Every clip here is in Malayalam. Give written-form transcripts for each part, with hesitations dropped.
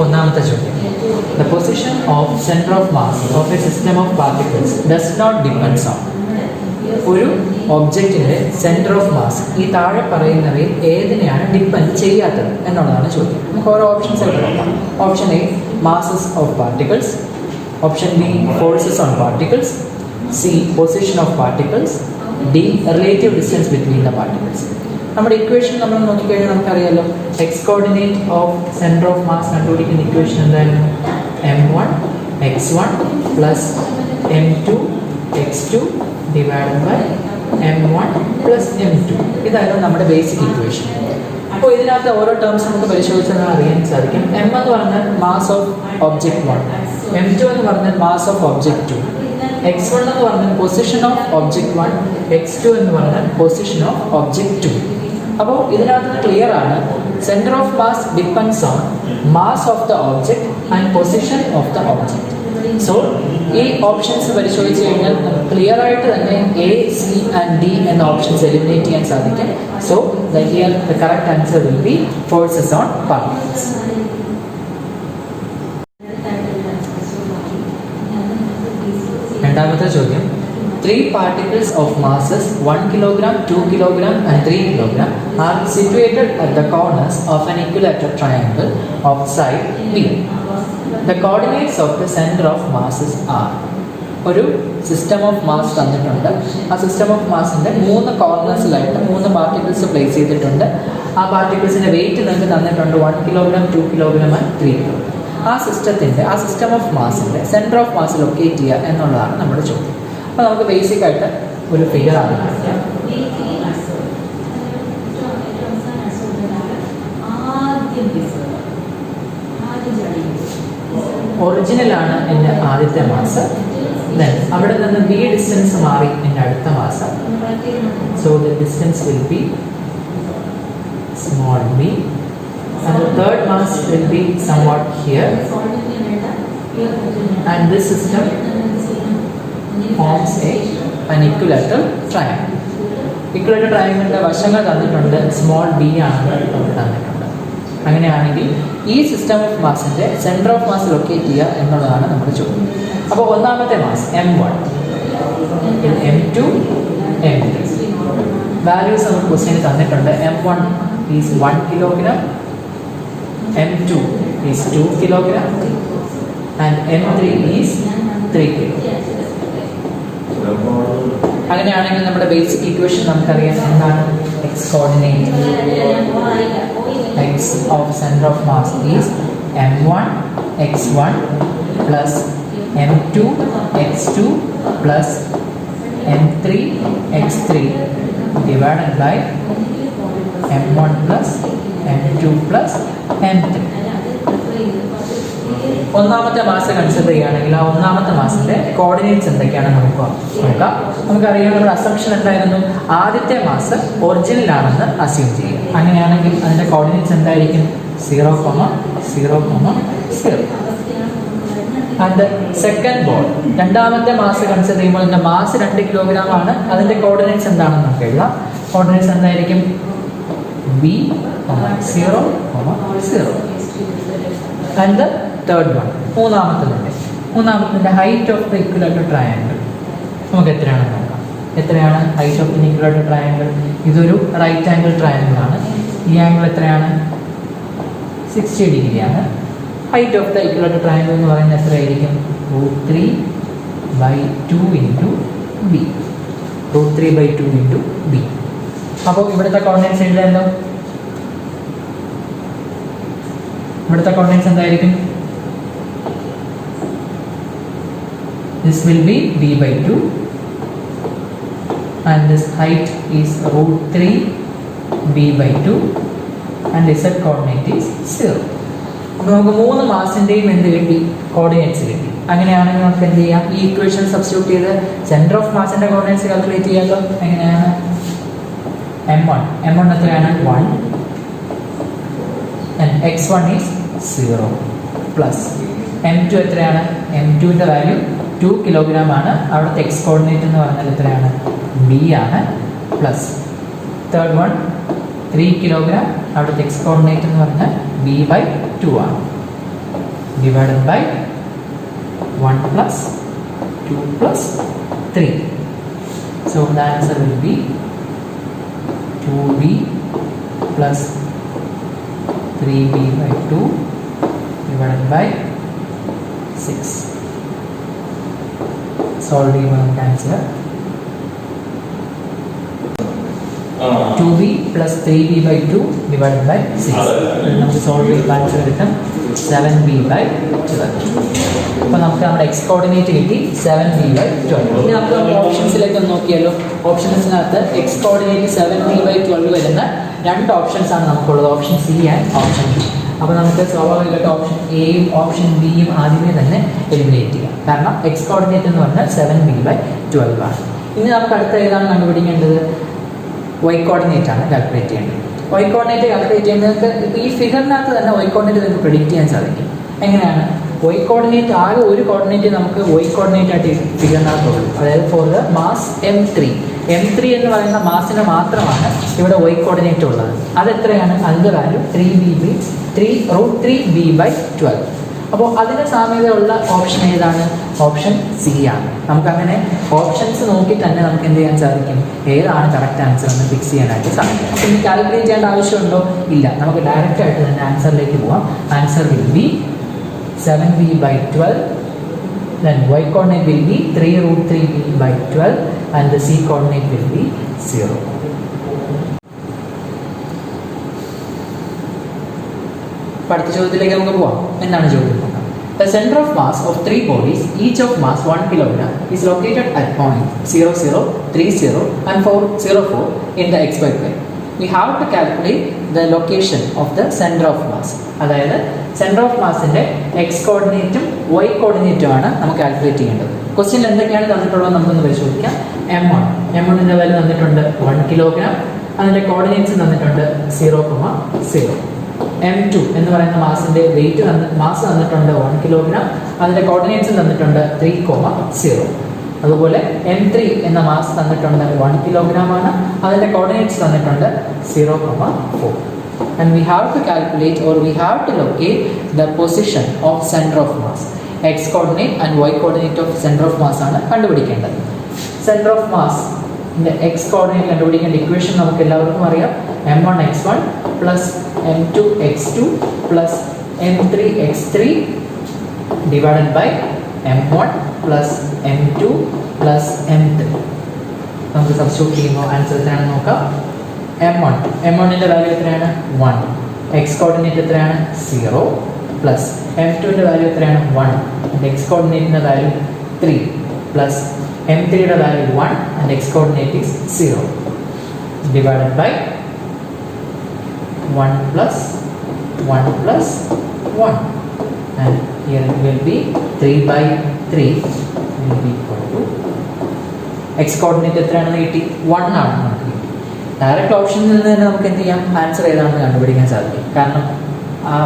ഒന്നാമത്തെ ചോദ്യം. The position of center of mass of a system of particles does not depends on. ഒരു ഒബ്ജക്റ്റിന്റെ സെന്റർ ഓഫ് മാസ് ഈ താഴെ പറയുന്നവയിൽ ഏതിനെയാണ് ഡിപ്പെൻഡ് ചെയ്യാത്തത് എന്നുള്ളതാണ് ചോദ്യം. നമുക്ക് ഓരോ ഓപ്ഷൻസ് ആയിട്ട് നോക്കാം. Option A masses of particles, option B forces on particles, C position of particles, D relative distance between the particles. നമ്മുടെ ഇക്വേഷൻ നമ്മൾ നോക്കിക്കഴിഞ്ഞാൽ നമുക്കറിയാലോ, X coordinate of centre of mass കണ്ടുപിടിക്കുന്ന ഇക്വേഷൻ എന്തായിരുന്നു? m1 x1 plus m2 x2 divided by m1 plus m2. ഇതായിരുന്നു നമ്മുടെ ബേസിക് ഇക്വേഷൻ. അപ്പോൾ ഇതിനകത്ത് ഓരോ ടേംസ് നമുക്ക് പരിശോധിച്ചാൽ അറിയാൻ സാധിക്കും. m എന്ന് പറഞ്ഞാൽ മാസ് ഓഫ് ഒബ്ജക്റ്റ് 1, m2 എന്ന് പറഞ്ഞാൽ മാസ് ഓഫ് ഒബ്ജക്റ്റ് 2, x1 എന്ന് പറഞ്ഞാൽ പൊസിഷൻ ഓഫ് ഒബ്ജക്റ്റ് 1, x2 എന്ന് പറഞ്ഞാൽ പൊസിഷൻ ഓഫ് ഒബ്ജക്റ്റ് 2. അപ്പോൾ ഇതിനകത്ത് ക്ലിയർ ആണ്, centre of mass depends on mass of the object and position of the object. So ഈ ഓപ്ഷൻസ് പരിശോധിച്ച് കഴിഞ്ഞാൽ ക്ലിയർ ആയിട്ട് തന്നെ എ, സി ആൻഡ് ഡി എന്ന ഓപ്ഷൻസ് എലിമിനേറ്റ് ചെയ്യാൻ സാധിക്കും. So the correct answer will be forces on particles. രണ്ടാമത്തെ ചോദ്യം. 3 particles of masses 1 kilogram, 2 kilogram and 3 kilogram are situated at the corners of an equilateral triangle of side B. The coordinates of the center of masses are. ഒരു സിസ്റ്റം ഓഫ് മാസ് തന്നിട്ടുണ്ട്. ആ സിസ്റ്റം ഓഫ് മാസിൻ്റെ 3 കോർണേഴ്സിലായിട്ട് 3 പാർട്ടിക്കിൾസ് പ്ലേസ് ചെയ്തിട്ടുണ്ട്. ആ പാർട്ടിക്കിൾസിൻ്റെ വെയിറ്റ് നിങ്ങൾക്ക് തന്നിട്ടുണ്ട് 1 kilogram, 2 kilogram and 3 kilogram. ആ സിസ്റ്റം ഓഫ് മാസിൻ്റെ സെൻറ്റർ ഓഫ് മാസ് ലൊക്കേറ്റ് ചെയ്യുക എന്നുള്ളതാണ് നമ്മുടെ ചോദ്യം. അപ്പോൾ നമുക്ക് ബേസിക് ആയിട്ട് ഒരു ഫിഗർ ആണ് കാണിക്കാം. ഒറിജിനലാണ് എൻ്റെ ആദ്യത്തെ മാസ്. ദെൻ അവിടെ നിന്ന് ബി ഡിസ്റ്റൻസ് മാറി എൻ്റെ അടുത്ത മാസം. So the distance will be small B and the third mass will be somewhat here, and this system forms an equilateral triangle. Equilateral triangle വശങ്ങൾ തന്നിട്ടുണ്ട്, സ്മോൾ ബി ആണ് തന്നിട്ടുണ്ട്. അങ്ങനെയാണെങ്കിൽ ഈ സിസ്റ്റം ഓഫ് മാസിൻ്റെ സെൻറ്റർ ഓഫ് മാസ് ലൊക്കേറ്റ് ചെയ്യുക എന്നുള്ളതാണ് നമ്മുടെ ചോദ്യം. അപ്പോൾ ഒന്നാമത്തെ mass m1, m2, m3 values നമുക്ക് ക്വസ്റ്റ്യന് തന്നിട്ടുണ്ട്. m1 is 1 kilogram, m2 is 2 kilogram and m3 is 3 kilogram. അങ്ങനെയാണെങ്കിൽ നമ്മുടെ ബേസിക് ഇക്വേഷൻ നമുക്കറിയാം എന്താണ്? X coordinate x of center of mass is m1 x1 plus m2 x2 plus m3 x3 divided by m1 plus m2 plus m3. ഒന്നാമത്തെ മാസം കൺസിഡർ ചെയ്യുകയാണെങ്കിൽ ആ ഒന്നാമത്തെ മാസത്തെ കോർഡിനേറ്റ്സ് എന്തൊക്കെയാണെന്ന് നോക്കാം. നമുക്കറിയാം നമ്മുടെ അസംപ്ഷൻ എന്തായിരുന്നു? ആദ്യത്തെ മാസം ഒറിജിനലാണെന്ന് അസ്യൂം ചെയ്യുക. അങ്ങനെയാണെങ്കിൽ അതിൻ്റെ കോർഡിനേറ്റ്സ് എന്തായിരിക്കും? 0, 0, 0. ആൻഡ് സെക്കൻഡ് ബോൾ രണ്ടാമത്തെ മാസ് കൺസിഡർ ചെയ്യുമ്പോൾ അതിൻ്റെ മാസ് 2 കിലോഗ്രാം ആണ്. അതിൻ്റെ കോർഡിനേറ്റ്സ് എന്താണെന്ന് നമുക്ക് എഴുതാം. കോർഡിനേറ്റ്സ് എന്തായിരിക്കും? B, 0, 0. And the third one മൂന്നാമത്തെ height of the equilateral triangle നമുക്ക് എത്രയാണെന്ന് നോക്കാം. എത്രയാണ് height of the equilateral triangle? ഇതൊരു റൈറ്റ് ആംഗിൾ ട്രയാങ്കിൾ ആണ്. ഈ ആംഗിൾ എത്രയാണ്? 60 ഡിഗ്രിയാണ്. Height of the equilateral triangle എന്ന് പറയുന്നത് എത്രയായിരിക്കും? √3/2 ഇൻറ്റു ബി. √3/2 into B. അപ്പോൾ ഇവിടുത്തെ കോർഡിനേറ്റ്സ് എഴുതാമല്ലോ. ഇവിടുത്തെ കോർഡിനേറ്റ്സ് എന്തായിരിക്കും? This will be b/2 and this height is √3 b/2 and z coordinate is 0. അപ്പോൾ നമുക്ക് 3 മാസിൻ്റെയും എന്ത് കിട്ടി? കോർഡിനേറ്റ്സ് കിട്ടി. അങ്ങനെയാണെങ്കിൽ നമുക്ക് എന്ത് ചെയ്യാം? ഈ ഇക്വേഷൻ സബ്സ്റ്റിറ്റ്യൂട്ട് ചെയ്ത് സെൻറ്റർ ഓഫ് മാസിൻ്റെ കോർഡിനേറ്റ്സ് കാൽക്കുലേറ്റ് ചെയ്യാമല്ലോ. എങ്ങനെയാണ്? m1 എത്രയാണ്? 1 and x1 is 0 plus m2 എത്രയാണ്? m2ൻ്റെ വാല്യൂ 2 കിലോഗ്രാം ആണ്. അവിടുത്തെ എക്സ് കോർഡിനേറ്റ് എന്ന് പറഞ്ഞാൽ എത്രയാണ്? ബി ആണ്. Plus third one 3 kilogram. അവിടുത്തെ എക്സ് കോർഡിനേറ്റ് എന്ന് പറഞ്ഞാൽ b/2 ആണ്. divided by 1 plus 2 plus 3. So the answer will be 2b plus 3b by 2 divided by 6. Solve the answer. 2b plus 3b by 2 divided by 6. നമുക്ക് സോൾവ് ചെയ്ത് ആൻസർ കിട്ടും 7b by 12. അപ്പോൾ നമുക്ക് നമ്മുടെ എക്സ് കോർഡിനേറ്റ് കിട്ടി 7b by 12. ഇനി നമുക്ക് നമ്മുടെ ഓപ്ഷൻസിലേക്ക് ഒന്ന് നോക്കിയാലോ. ഓപ്ഷൻസിനകത്ത് എക്സ് കോർഡിനേറ്റ് 7b by 12 വരുന്ന രണ്ട് ഓപ്ഷൻസ് ആണ് നമുക്കുള്ളത്, option C and option B. അപ്പോൾ നമുക്ക് സ്വാഭാവികമായിട്ട് ഓപ്ഷൻ എയും ഓപ്ഷൻ ബിയും ആദ്യമേ തന്നെ എലിമിനേറ്റ് ചെയ്യാം. കാരണം എക്സ് കോർഡിനേറ്റ് എന്ന് പറഞ്ഞാൽ 7b by 12 ആണ്. ഇനി നമുക്ക് അടുത്ത ഏതാണ് കണ്ടുപിടിക്കേണ്ടത്? വൈ കോർഡിനേറ്റ് ആണ് കാൽക്കുലേറ്റ് ചെയ്യേണ്ടത്. വൈ കോർഡിനേറ്റ് കാൽക്കുലേറ്റ് ചെയ്യുന്നത് ഈ ഫിഗറിനകത്ത് തന്നെ വൈ കോർഡിനേറ്റ് നമുക്ക് പ്രെഡിക്റ്റ് ചെയ്യാൻ സാധിക്കും. എങ്ങനെയാണ്? വൈ കോർഡിനേറ്റ് ആകെ ഒരു കോർഡിനേറ്റ് നമുക്ക് വൈ കോർഡിനേറ്റ് ആയിട്ട് ഫിഗറിനകത്തുള്ളൂ. അതായത് ഫോർ ദ മാസ് M3 എന്ന് പറയുന്ന മാസിന് മാത്രമാണ് ഇവിടെ വൈ കോർഡിനേറ്റ് ഉള്ളത്. അതെത്രയാണ്? അതിൻ്റെ വാല്യൂ 3√3b/12. അപ്പോൾ അതിന് സാമ്യതയുള്ള ഓപ്ഷൻ ഏതാണ്? ഓപ്ഷൻ സി ആണ്. നമുക്കങ്ങനെ ഓപ്ഷൻസ് നോക്കി തന്നെ നമുക്ക് എന്ത് ചെയ്യാൻ സാധിക്കും? ഏതാണ് കറക്റ്റ് ആൻസർ എന്ന് ഫിക്സ് ചെയ്യാനായിട്ട് സാധിക്കും. അപ്പോൾ ഇനി കാൽക്കുലേറ്റ് ചെയ്യേണ്ട ആവശ്യമുണ്ടോ? ഇല്ല. നമുക്ക് ഡയറക്റ്റ് ആയിട്ട് തന്നെ ആൻസറിലേക്ക് പോവാം. Answer will be 7b by 12. Then y coordinate will be 3√3b by 12 and the c coordinate will be 0. അടുത്ത ചോദ്യത്തിലേക്ക് നമുക്ക് പോവാം. എന്താണ് ചോദ്യം? The center of mass of three bodies, each of mass 1 kilogram, is located at point 0, 0, 3, 0 and 4, 0, 4 in the xy plane. We have to calculate the location of the center of mass. അതായത് സെൻറ്റർ ഓഫ് മാസിൻ്റെ എക്സ് കോർഡിനേറ്റും വൈ കോർഡിനേറ്റും ആണ് നമുക്ക് കാൽക്കുലേറ്റ് ചെയ്യേണ്ടത്. ക്വസ്റ്റ്യനിൽ എന്തൊക്കെയാണ് തന്നിട്ടുള്ളത് നമുക്കൊന്ന് പരിശോധിക്കാം. M1ൻ്റെ വാല്യൂ തന്നിട്ടുണ്ട് 1 കിലോഗ്രാം. അതിൻ്റെ കോർഡിനേറ്റ്സ് തന്നിട്ടുണ്ട് 0,0. M2 എന്ന് പറയുന്ന മാസിൻ്റെ മാസ് തന്നിട്ടുണ്ട് 1 കിലോഗ്രാം. അതിൻ്റെ കോർഡിനേറ്റ്സ് തന്നിട്ടുണ്ട് 3,0. അതുപോലെ M3 എന്ന മാസ് തന്നിട്ടുണ്ട് 1 കിലോഗ്രാം ആണ്. അതിൻ്റെ കോർഡിനേറ്റ്സ് തന്നിട്ടുണ്ട് 0,4. And we have to calculate or we have to locate the position of center of mass. X coordinate and y coordinate of center of mass ആണ് കണ്ടുപിടിക്കേണ്ടത്. Center of mass x coordinate കണ്ടുപിടിക്കേണ്ട ഇക്വേഷൻ നമുക്ക് എല്ലാവർക്കും അറിയാം. M1x1 plus M2x2 plus M3x3 divided by M1 plus M2 plus M3. നമുക്ക് സബ്സ്റ്റിറ്റ്യൂട്ട് ചെയ്യുമ്പോൾ ആൻസർ എത്രയാണെന്ന് നോക്കാം. M1ൻ്റെ വാല്യൂ എത്രയാണ്? 1. എക്സ് കോർഡിനേറ്റ് എത്രയാണ്? 0 പ്ലസ് M2ൻ്റെ വാല്യൂ എത്രയാണ്? 1 ആൻഡ് എക്സ് കോർഡിനേറ്റിൻ്റെ വാല്യൂ 3 പ്ലസ് M3യുടെ value 1 and x coordinate is 0 divided by 1 plus 1 plus 1 and here it will be 3/3 will be equal to x coordinate എത്രയാണെന്ന് കിട്ടി? 1 ആണ് നമുക്ക് കിട്ടി. ഡയറക്റ്റ് ഓപ്ഷനിൽ നിന്ന് തന്നെ നമുക്ക് എന്ത് ചെയ്യാം? ആൻസർ ഏതാണെന്ന് കണ്ടുപിടിക്കാൻ സാധിക്കും. കാരണം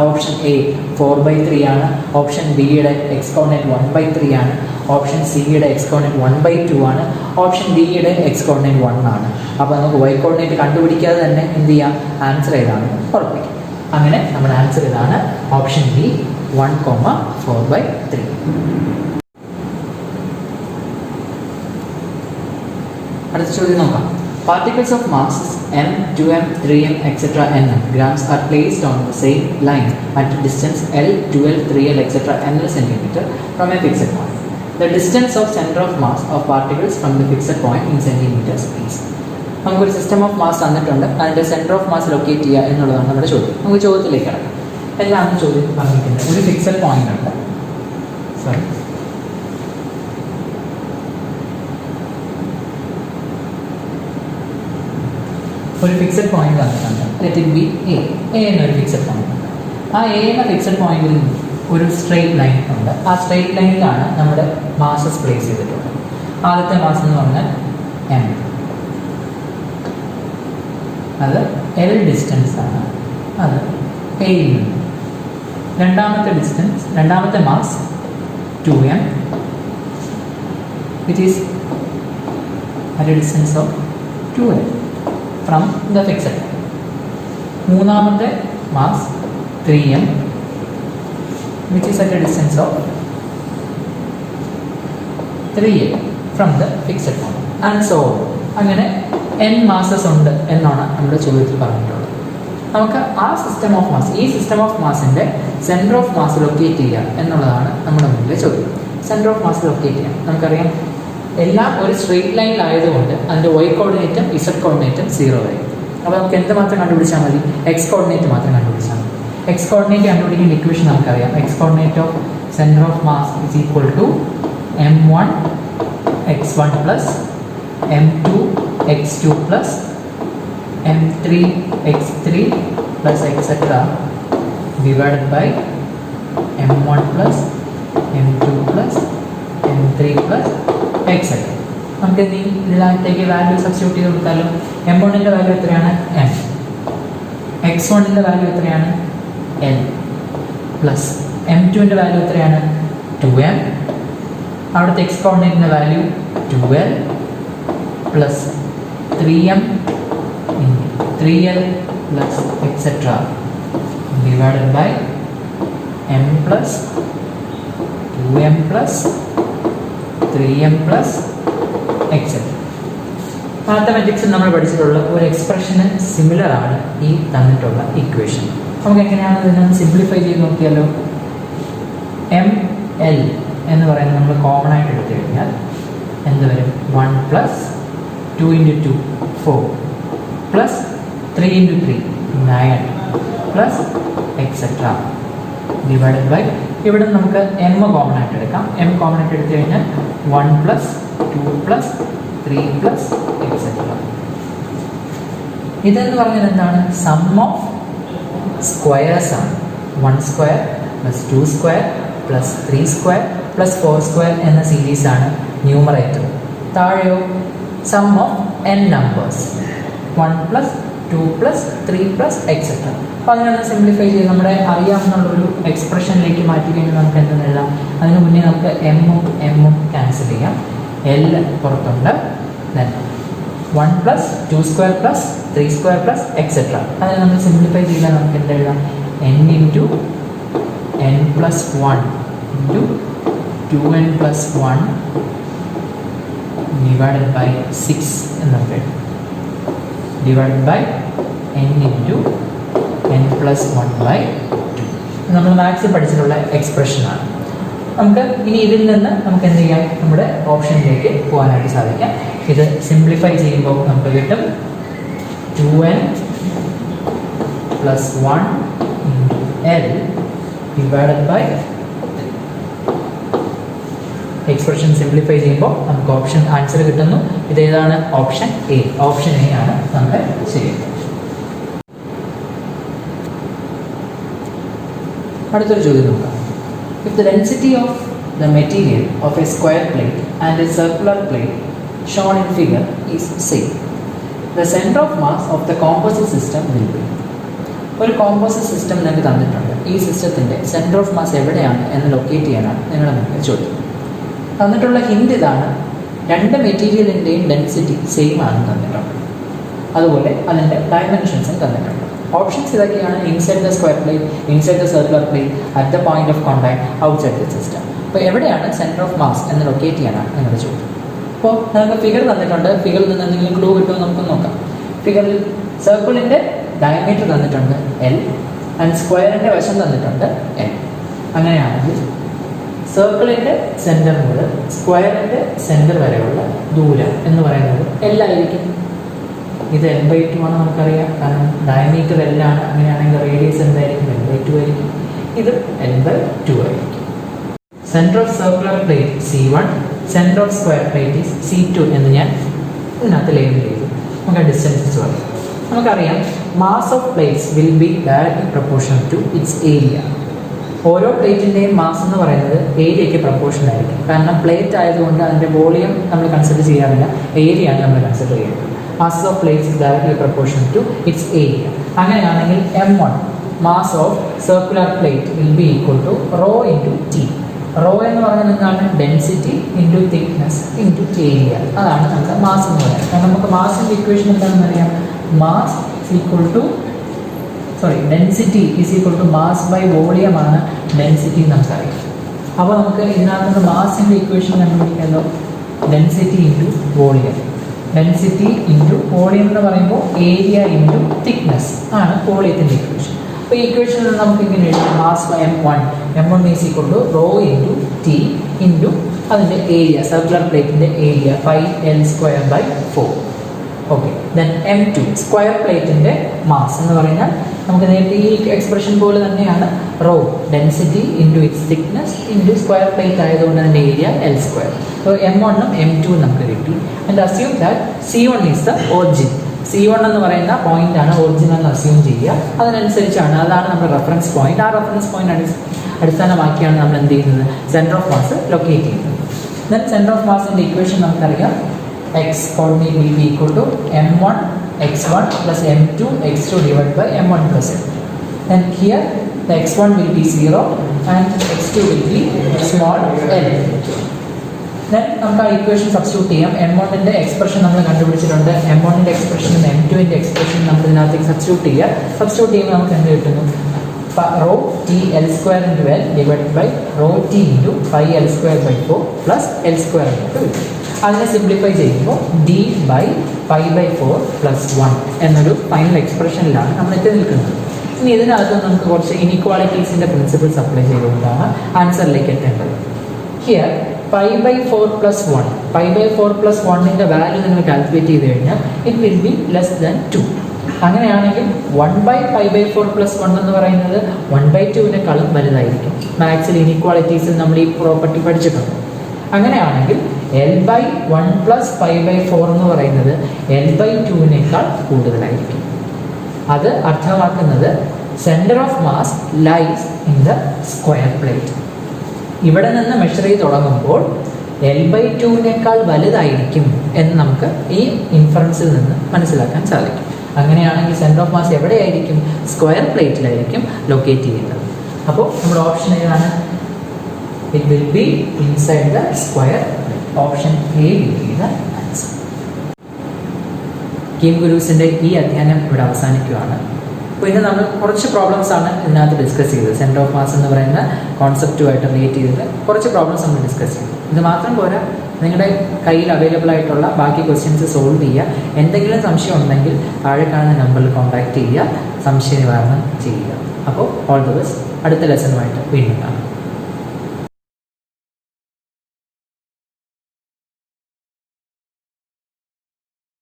ഓപ്ഷൻ എ 4/3 ആണ്, ഓപ്ഷൻ ബിയുടെ എക്സ് കോർഡിനേറ്റ് 1/3 ആണ്, ഓപ്ഷൻ സിയുടെ എക്സ് കോർഡിനേറ്റ് 1/2 ആണ്, ഓപ്ഷൻ ഡിയുടെ എക്സ് കോർഡിനേറ്റ് 1 ആണ്. അപ്പോൾ നമുക്ക് വൈ കോർഡിനേറ്റ് കണ്ടുപിടിക്കാതെ തന്നെ എന്ത് ചെയ്യാം? ആൻസർ ഏതാണെന്ന് ഉറപ്പിക്കാം. അങ്ങനെ നമ്മുടെ ആൻസർ ഇതാണ്, ഓപ്ഷൻ ബി 1,4/3. അടുത്ത ചോദ്യം നോക്കാം. Particles of masses m, 2m, 3m, etc. nm grams are placed on the same line at a distance l, 2l, 3l, etc. nl cm from a fixed point. The distance of center of mass of particles from the fixed point in centimeters is. നമുക്കൊരു സിസ്റ്റം ഓഫ് മാസ് തന്നിട്ടുണ്ട്, അതിൻ്റെ സെൻറ്റർ ഓഫ് മാസ് ലൊക്കേറ്റ് ചെയ്യുക എന്നുള്ളതാണ് നമ്മുടെ ചോദ്യം. നമുക്ക് ചോദ്യത്തിലേക്ക് കിടക്കാം. എന്താണ് ചോദ്യം പറഞ്ഞിരിക്കുന്നത്? ഒരു ഫിക്സഡ് പോയിന്റ് ഉണ്ട്. സോറി, ഒരു ഫിക്സഡ് പോയിന്റ് തന്നിട്ടുണ്ട്. ലെറ്റ് ഇറ്റ് ബി എ എന്നൊരു ഫിക്സഡ് പോയിന്റ് ഉണ്ട്. ആ എ എന്ന ഫിക്സഡ് പോയിന്റിൽ ഒരു സ്ട്രെയിറ്റ് ലൈൻ ഉണ്ട്. ആ സ്ട്രെയിറ്റ് ലൈനിലാണ് നമ്മുടെ മാസസ് പ്ലേസ് ചെയ്തിട്ടുള്ളത്. ആദ്യത്തെ മാസം എന്ന് പറഞ്ഞാൽ എം, അത് എൽ ഡിസ്റ്റൻസ് ആണ്, അത് എയിൽ നിന്ന്. രണ്ടാമത്തെ mass 2m, it is at A distance of 2l from the fixed. മൂന്നാമത്തെ mass 3m, which is at a distance of 3a from the fixed point and so on. അങ്ങനെ n masses ഉണ്ട് എന്നാണ് നമ്മുടെ ചോദ്യത്തിൽ പറഞ്ഞിട്ടുള്ളത്. നമുക്ക് ആ സിസ്റ്റം ഓഫ് മാസ്, ഈ സിസ്റ്റം ഓഫ് മാസിൻ്റെ സെൻറ്റർ ഓഫ് മാസ് ലൊക്കേറ്റ് ചെയ്യുക എന്നുള്ളതാണ് നമ്മുടെ മുന്നിലെ ചോദ്യം. സെൻറ്റർ ഓഫ് മാസ് ലൊക്കേറ്റ് ചെയ്യാം. നമുക്കറിയാം എല്ലാം ഒരു സ്ട്രെയിറ്റ് ലൈനിലായതുകൊണ്ട് അതിൻ്റെ y കോർഡിനേറ്റും z കോർഡിനേറ്റും 0 ആയി. അപ്പോൾ നമുക്ക് എന്ത് മാത്രം കണ്ടുപിടിച്ചാൽ മതി? x കോർഡിനേറ്റ് മാത്രം കണ്ടുപിടിച്ചാൽ മതി. x കോർഡിനേറ്റ് കണ്ടുപിടിക്കുന്ന ഇക്വേഷൻ നമുക്കറിയാം. x coordinate of centre of mass is equal to m1 x1 plus m2 x2 plus m3 x3 plus etc. divided by m1 plus m2 plus m3 plus etc. നമുക്ക് ഇതിനകത്തേക്ക് വാല്യൂ സബ്സ്റ്റിറ്റ്യൂട്ട് ചെയ്ത് കൊടുത്താലോ? m1ൻ്റെ വാല്യൂ എത്രയാണ്? m. x1ൻ്റെ വാല്യൂ എത്രയാണ്? n പ്ലസ് m2ൻ്റെ വാല്യൂ എത്രയാണ്? 2m. അവിടുത്തെ x കോർഡിനേറ്റിൻ്റെ value 2l plus 3m 3l plus etc. divided by m plus 2m plus 3m plus etc. മാത്തമാറ്റിക്സിൽ നമ്മൾ പഠിച്ചിട്ടുള്ള ഒരു എക്സ്പ്രഷന് സിമിലർ ആണ് ഈ തന്നിട്ടുള്ള ഇക്വേഷൻ. നമുക്ക് എങ്ങനെയാണ് ഇതിനെ സിംപ്ലിഫൈ ചെയ്ത് നോക്കിയാലോ? എം എൽ എന്ന് പറയുന്നത് നമ്മൾ കോമൺ ആയിട്ട് എടുത്തു കഴിഞ്ഞാൽ എന്ത് വരും? 1 plus 2 × 2 4 plus 3 × 3 9 plus etcetera divided by, ഇവിടെ നമുക്ക് എം കോമൺ ആയിട്ട് എടുക്കാം. എം കോമൺ ആയിട്ട് എടുത്തു കഴിഞ്ഞാൽ 1 പ്ലസ് 2 പ്ലസ് 3 പ്ലസ് എക്സെട്ര. ഇതെന്ന് പറഞ്ഞാൽ എന്താണ്? സം ഓഫ് സ്ക്വയേഴ്സ് ആണ്. 1 square plus 2 square plus 3 square plus 4 square എന്ന സീരീസാണ് ന്യൂമറേറ്റർ. താഴെയോ sum of n numbers 1 plus 2 plus 3 plus etcetera. അപ്പോൾ അതിനൊന്ന് സിംപ്ലിഫൈ ചെയ്ത് നമ്മുടെ അറിയാവുന്നുള്ളൊരു എക്സ്പ്രഷനിലേക്ക് മാറ്റി കഴിഞ്ഞാൽ നമുക്ക് എന്തെന്ന് എഴുതാം? അതിന് മുന്നേ നമുക്ക് എമ്മും ക്യാൻസൽ ചെയ്യാം. എൽ പുറത്തുണ്ട്. Then 1 plus 2 square plus 3 square plus etcetera. അതിന് നമ്മൾ സിംപ്ലിഫൈ ചെയ്താൽ നമുക്ക് എന്ത് എഴുതാം? n into n plus 1 into 2n plus 1 divided by 6 എന്നുണ്ട് divided by n into n plus 1 by 2. നമ്മൾ മാത്സിൽ പഠിച്ചിട്ടുള്ള എക്സ്പ്രഷനാണ്. നമുക്ക് ഇനി ഇതിൽ നിന്ന് നമുക്ക് എന്ത് ചെയ്യാം? നമ്മുടെ ഓപ്ഷനിലേക്ക് പോകാനായിട്ട് സാധിക്കാം. ഇത് സിംപ്ലിഫൈ ചെയ്യുമ്പോൾ നമുക്ക് കിട്ടും 2n plus 1 into l divided by expression simplify ചെയ്യുമ്പോൾ നമുക്ക് ഓപ്ഷൻ ആൻസർ കിട്ടുന്നു. ഇതേതാണ്? Option A. ഓപ്ഷൻ എ ആണ് നമ്മുടെ ശരി. അടുത്തൊരു ചോദ്യം നോക്കാം. If the density of the material of a square plate and a circular plate shown in figure is same, the centre of mass of the composite system will be. ഒരു കോമ്പോസിറ്റ് സിസ്റ്റം നിങ്ങൾക്ക് തന്നിട്ടുണ്ട്. ഈ സിസ്റ്റത്തിൻ്റെ സെൻറ്റർ ഓഫ് മാസ് എവിടെയാണ് എന്ന് ലൊക്കേറ്റ് ചെയ്യാനാണ് നിങ്ങളുടെ മുന്നിൽ ചോദ്യം. തന്നിട്ടുള്ള ഹിന്റ് ഇതാണ്: രണ്ട് മെറ്റീരിയലിൻ്റെയും ഡെൻസിറ്റി സെയിം ആണെന്ന് തന്നിട്ടുണ്ട്. അതുപോലെ അതിൻ്റെ ഡയമെൻഷൻസും തന്നിട്ടുണ്ട്. ഓപ്ഷൻസ് ഇതൊക്കെയാണ്: inside the square plate, inside the circular plate, at the point of contact, outside the system. അപ്പോൾ എവിടെയാണ് സെൻറ്റർ ഓഫ് മാസ് എന്ന് ലൊക്കേറ്റ് ചെയ്യാനാണ് നിങ്ങളുടെ ചോദ്യം. അപ്പോൾ നമുക്ക് ഫിഗർ തന്നിട്ടുണ്ട്. ഫിഗറിൽ നിന്ന് എന്തെങ്കിലും ക്ലൂ കിട്ടുമോ നമുക്ക് നോക്കാം. ഫിഗറിൽ സർക്കിളിൻ്റെ ഡയമീറ്റർ തന്നിട്ടുണ്ട് L ആൻഡ് സ്ക്വയറിൻ്റെ വശം തന്നിട്ടുണ്ട് N. അങ്ങനെയാണെങ്കിൽ സർക്കിളിൻ്റെ സെൻറ്റർ മുതൽ സ്ക്വയറിൻ്റെ സെൻറ്റർ വരെയുള്ള ദൂരം എന്ന് പറയുന്നത് L ആയിരിക്കും. ഇത് L/2 ആണ് നമുക്കറിയാം, കാരണം ഡയമീറ്റർ L ആണ്. അങ്ങനെയാണെങ്കിൽ റേഡിയസ് എന്തായിരിക്കും? L/2 ആയിരിക്കും. ഇത് L/2 ആയിരിക്കും. Centre of circular plate C1, centre of square plate is C2 എന്ന് ഞാൻ ഇതിനകത്ത് ലേബിൾ ചെയ്തു. നമുക്ക് ഡിസ്റ്റൻസസ് പറയാം. നമുക്കറിയാം mass of plates will be directly proportional to its area. ഓരോ പ്ലേറ്റിൻ്റെയും മാസ് എന്ന് പറയുന്നത് ഏരിയയ്ക്ക് പ്രൊപ്പോർഷണൽ ആയിരിക്കും. കാരണം പ്ലേറ്റ് ആയതുകൊണ്ട് അതിൻ്റെ വോളിയം നമ്മൾ കൺസിഡർ ചെയ്യാറില്ല, ഏരിയയാണ് നമ്മൾ കൺസിഡർ ചെയ്യുന്നത്. Mass of plates is directly proportional to its area. അങ്ങനെയാണെങ്കിൽ M1 mass of circular plate will be equal to rho into T. Rho എന്ന് പറയുന്നത് എന്താണ്? Density into thickness into area. അതാണ് നമുക്ക് മാസ് എന്ന് പറയുന്നത്. കാരണം നമുക്ക് മാസിൻ്റെ ഇക്വേഷൻ എന്താണെന്ന് അറിയാം. Mass equal to density is equal to mass by volume ആണ് ഡെൻസിറ്റി നമുക്കറിയാം. അപ്പോൾ നമുക്ക് ഇതിനകത്ത് മാസിൻ്റെ ഇക്വേഷൻ കണ്ടുപിടിക്കാമല്ലോ. Density into volume. Density into volume എന്ന് പറയുമ്പോൾ ഏരിയ ഇൻറ്റു തിക്നെസ് ആണ് വോളിയത്തിൻ്റെ ഇക്വേഷൻ. അപ്പോൾ ഈ ഇക്വേഷനിൽ നിന്ന് നമുക്ക് ഇങ്ങനെ എഴുതാം. Mass m1 is equal to rho into T into അതിൻ്റെ ഏരിയ, സർക്കുലർ പ്ലേറ്റിൻ്റെ area 5L²/4. Okay, then m2 square പ്ലേറ്റിൻ്റെ മാസ് എന്ന് പറഞ്ഞാൽ നമുക്ക് നേരത്തെ ഈ എക്സ്പ്രഷൻ പോലെ തന്നെയാണ്. Rho density into its thickness into square plate ആയതുകൊണ്ട് അതിൻ്റെ ഏരിയ L². അപ്പോൾ m1 m2 നമുക്ക് കിട്ടി. And assume that C1 is the origin. C1 എന്ന് പറയുന്ന പോയിന്റ് ആണ് ഒറിജിൻ എന്ന് അസ്യൂം ചെയ്യുക. അതിനനുസരിച്ചാണ്, അതാണ് നമ്മുടെ റെഫറൻസ് പോയിന്റ്. ആ റെഫറൻസ് പോയിന്റ് അടിസ്ഥാനമാക്കിയാണ് നമ്മൾ എന്ത് ചെയ്യുന്നത്, സെൻറ്റർ ഓഫ് മാസ് ലൊക്കേറ്റ് ചെയ്യുന്നത്. ദെൻ സെൻറ്റർ ഓഫ് മാസിൻ്റെ ഇക്വേഷൻ നമുക്കറിയാം. x coordinate will be equal to m1 x1 plus m2 x2 divided by m1 plus m. And here the x1 will be 0 and x2 will be small l. Then നമുക്ക് ആ ഇക്വേഷൻ സബ്സ്റ്റിറ്റ്യൂട്ട് ചെയ്യാം. m1ൻ്റെ എക്സ്പ്രഷൻ നമ്മൾ കണ്ടുപിടിച്ചിട്ടുണ്ട്. m1ൻ്റെ എക്സ്പ്രഷനും m2ൻ്റെ എക്സ്പ്രഷനും നമ്മൾ ഇതിനകത്തേക്ക് സബ്സ്റ്റിറ്റ്യൂട്ട് ചെയ്യുമ്പോൾ നമുക്ക് എന്ത് കിട്ടുന്നു, rho T L² into L divided by rho T into 5L²/4 plus L² നമുക്ക് കിട്ടും. അതിനെ സിംപ്ലിഫൈ ചെയ്യുമ്പോൾ d/π/4 പ്ലസ് 1 എന്നൊരു ഫൈനൽ എക്സ്പ്രഷനിലാണ് നമ്മൾ എത്തി നിൽക്കുന്നത്. ഇനി ഇതിനകത്ത് നമുക്ക് കുറച്ച് ഇനിക്വാളിറ്റീസിൻ്റെ പ്രിൻസിപ്പിൾസ് അപ്ലൈ ചെയ്തുകൊണ്ടാണ് ആൻസറിലേക്ക് എത്തേണ്ടത്. ഹിയർ π/4 പ്ലസ് 1, π/4 പ്ലസ് 1ൻ്റെ വാല്യൂ നിങ്ങൾ കാൽക്കുലേറ്റ് ചെയ്ത് കഴിഞ്ഞാൽ it will be less than 2. അങ്ങനെയാണെങ്കിൽ 1/π/4 പ്ലസ് 1 എന്ന് പറയുന്നത് 1/2-നേക്കാളും വലുതായിരിക്കും. മാത്സിൽ ഇനിക്വാളിറ്റീസിൽ നമ്മൾ ഈ പ്രോപ്പർട്ടി പഠിച്ചിട്ടുണ്ട്. അങ്ങനെയാണെങ്കിൽ L/1 പ്ലസ് π/4 എന്ന് പറയുന്നത് L/2-നേക്കാൾ കൂടുതലായിരിക്കും. അത് അർത്ഥമാക്കുന്നത് centre of mass lies in the square plate. ഇവിടെ നിന്ന് മെഷർ ചെയ്ത് തുടങ്ങുമ്പോൾ L/2-നേക്കാൾ വലുതായിരിക്കും എന്ന് നമുക്ക് ഈ ഇൻഫറൻസിൽ നിന്ന് മനസ്സിലാക്കാൻ സാധിക്കും. അങ്ങനെയാണെങ്കിൽ സെൻറ്റർ ഓഫ് മാസ് എവിടെയായിരിക്കും, സ്ക്വയർ പ്ലേറ്റിലായിരിക്കും ലൊക്കേറ്റ് ചെയ്യുന്നത്. അപ്പോൾ നമ്മുടെ ഓപ്ഷൻ ഏതാണ്, it will be inside the square. Option A will be the answer. KEAM ഗുരൂസിൻ്റെ ഈ അധ്യയനം ഇവിടെ അവസാനിക്കുകയാണ്. അപ്പോൾ ഇന്ന് നമ്മൾ കുറച്ച് പ്രോബ്ലംസ് ആണ് ഇതിനകത്ത് ഡിസ്കസ് ചെയ്തത്. സെൻറ്റർ ഓഫ് മാസ് എന്ന് പറയുന്ന കോൺസെപ്റ്റുമായിട്ട് റിലേറ്റ് ചെയ്തിട്ട് കുറച്ച് പ്രോബ്ലംസ് നമ്മൾ ഡിസ്കസ് ചെയ്തു. ഇത് മാത്രം പോരാ, നിങ്ങളുടെ കയ്യിൽ അവൈലബിൾ ആയിട്ടുള്ള ബാക്കി ക്വസ്റ്റ്യൻസ് സോൾവ് ചെയ്യുക. എന്തെങ്കിലും സംശയം ഉണ്ടെങ്കിൽ താഴെ കാണുന്ന നമ്പറിൽ കോൺടാക്റ്റ് ചെയ്യുക, സംശയ നിവാരണം ചെയ്യുക. അപ്പോൾ ഓൾ ദി ബെസ്റ്റ്. അടുത്ത ലെസണുമായിട്ട് വീണ്ടും കാണാം.